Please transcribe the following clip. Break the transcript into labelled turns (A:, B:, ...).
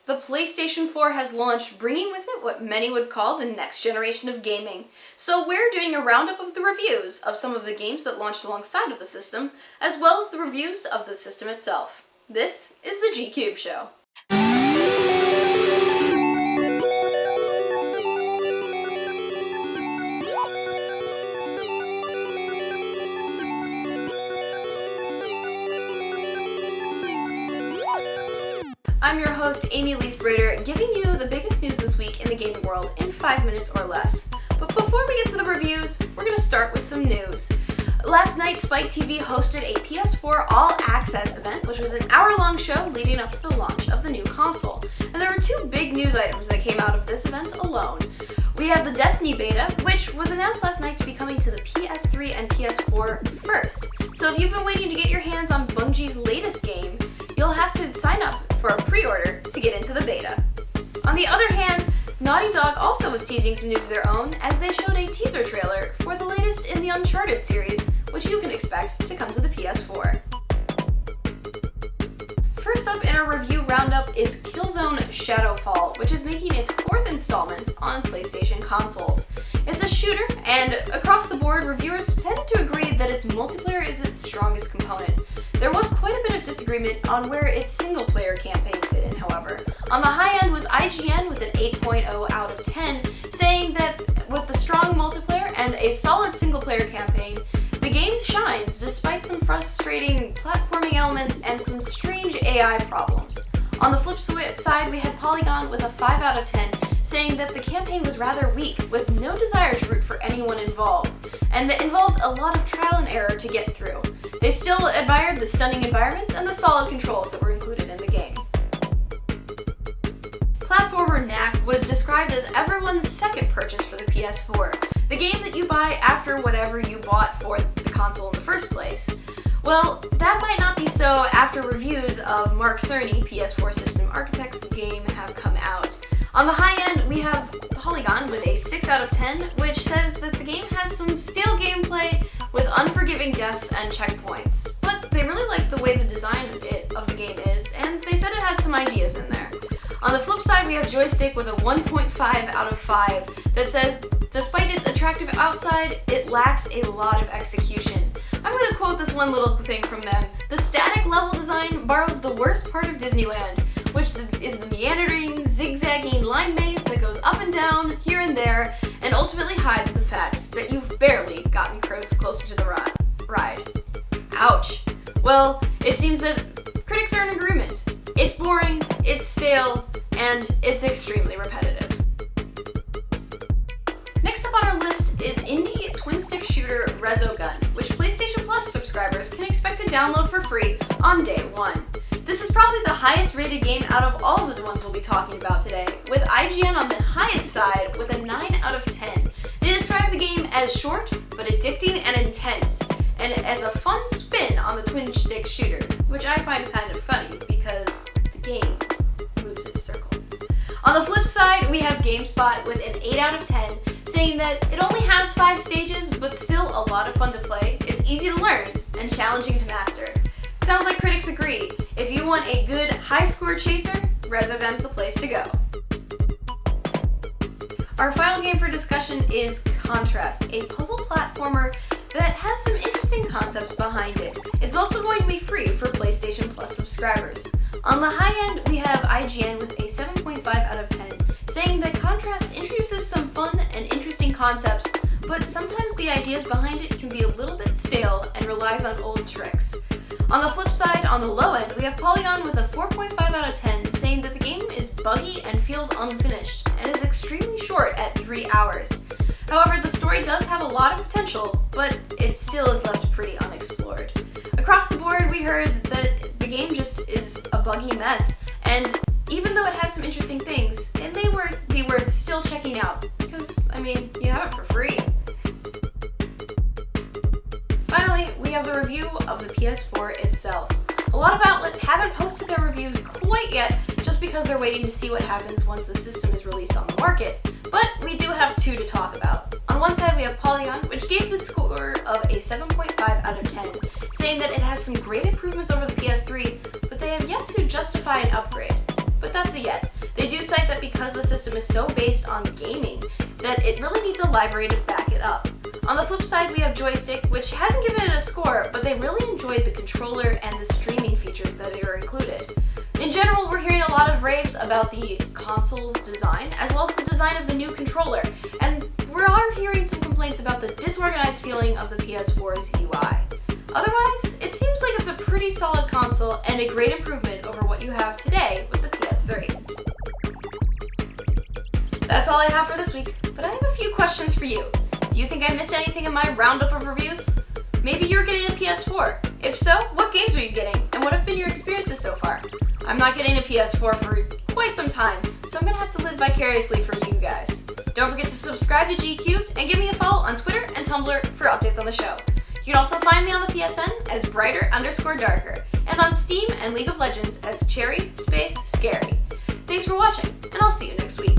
A: The PlayStation 4 has launched, bringing with it what many would call the next generation of gaming. So we're doing a roundup of the reviews of some of the games that launched alongside of the system, as well as the reviews of the system itself. This is the G-Cube Show. I'm your host, Amy Elise Brader, giving you the biggest news this week in the gaming world in 5 minutes or less. But before we get to the reviews, we're going to start with some news. Last night, Spike TV hosted a PS4 All Access event, which was an hour-long show leading up to the launch of the new console. And there were two big news items that came out of this event alone. We have the Destiny beta, which was announced last night to be coming to the PS3 and PS4 first. So if you've been waiting to get your hands on Bungie's latest game, you'll have to sign up for a pre-order to get into the beta. On the other hand, Naughty Dog also was teasing some news of their own as they showed a teaser trailer for the latest in the Uncharted series, which you can expect to come to the PS4. First up in our review roundup is Killzone Shadowfall, which is making its fourth installment on PlayStation consoles. It's a shooter, and across the board, reviewers tended to agree that its multiplayer is its strongest component. There was quite a bit of disagreement on where its single-player campaign fit in, however. On the high end was IGN with an 8.0 out of 10, saying that with the strong multiplayer and a solid single-player campaign, the game shines despite some frustrating platforming elements and some strange AI problems. On the flip side, we had Polygon with a 5 out of 10, saying that the campaign was rather weak, with no desire to root for anyone involved, and it involved a lot of trial and error to get through. They still admired the stunning environments and the solid controls that were included in the game. Platformer Knack was described as everyone's second purchase for the PS4, the game that you buy after whatever you bought for the console in the first place. Well, that might not be so after reviews of Mark Cerny, PS4 System Architect's game, have come out. On the high end, we have Polygon with a 6 out of 10, which says that the game has some stale gameplay with unforgiving deaths and checkpoints. But they really liked the way the design of the game is, and they said it had some ideas in there. On the flip side, we have Joystick with a 1.5 out of 5 that says, despite its attractive outside, it lacks a lot of execution. I'm going to quote this one little thing from them. The static level design borrows the worst part of Disneyland, which is the meandering, zigzagging line maze that goes up and down, here and there, and ultimately hides the fact that you've barely gotten closer to the ride. Ouch. Well, it seems that critics are in agreement. It's boring, it's stale, and it's extremely repetitive. Next up on our list is indie twin-stick shooter Resogun, which PlayStation Plus subscribers can expect to download for free on day one. This is probably the highest rated game out of all of the ones we'll be talking about today, with IGN on the highest side with a 9 out of 10. They describe the game as short, but addicting and intense, and as a fun spin on the twin-stick shooter, which I find kind of funny because the game moves in a circle. On the flip side, we have GameSpot with an 8 out of 10, saying that it only has 5 stages, but still a lot of fun to play. It's easy to learn and challenging to master. Sounds like critics agree. If you want a good high-score chaser, Resogun's the place to go. Our final game for discussion is Contrast, a puzzle platformer that has some interesting concepts behind it. It's also going to be free for PlayStation Plus subscribers. On the high end, we have IGN with a 7.5 out of 10, saying that Contrast introduces some fun and interesting concepts, but sometimes the ideas behind it can be a little bit stale and relies on old tricks. On the flip side, on the low end, we have Polygon with a 4.5 out of 10, saying that the game is buggy and feels unfinished, and is extremely short at 3 hours. However, the story does have a lot of potential, but it still is left pretty unexplored. Across the board, we heard that the game just is a buggy mess, and even though it has some interesting things, it may be worth still checking out, because, you have it for free. Finally, we have the review of the PS4 itself. A lot of outlets haven't posted their reviews quite yet, just because they're waiting to see what happens once the system is released on the market. But we do have 2 to talk about. On one side, we have Polygon, which gave the score of a 7.5 out of 10, saying that it has some great improvements over the PS3, but they have yet to justify an upgrade. But that's a yet. They do cite that because the system is so based on gaming, that it really needs a library to back it up. On the flip side, we have Joystick, which hasn't given it a score, but they really enjoyed the controller and the streaming features that are included. In general, we're hearing a lot of raves about the console's design, as well as the design of the new controller, and we are hearing some complaints about the disorganized feeling of the PS4's UI. Otherwise, it seems like it's a pretty solid console and a great improvement over what you have today with the PS3. That's all I have for this week, but I have a few questions for you. Do you think I missed anything in my roundup of reviews? Maybe you're getting a PS4. If so, what games are you getting, and what have been your experiences so far? I'm not getting a PS4 for quite some time, so I'm gonna have to live vicariously for you guys. Don't forget to subscribe to GCubed and give me a follow on Twitter and Tumblr for updates on the show. You can also find me on the PSN as Brighter_Darker, and on Steam and League of Legends as Cherry Space Scary. Thanks for watching, and I'll see you next week.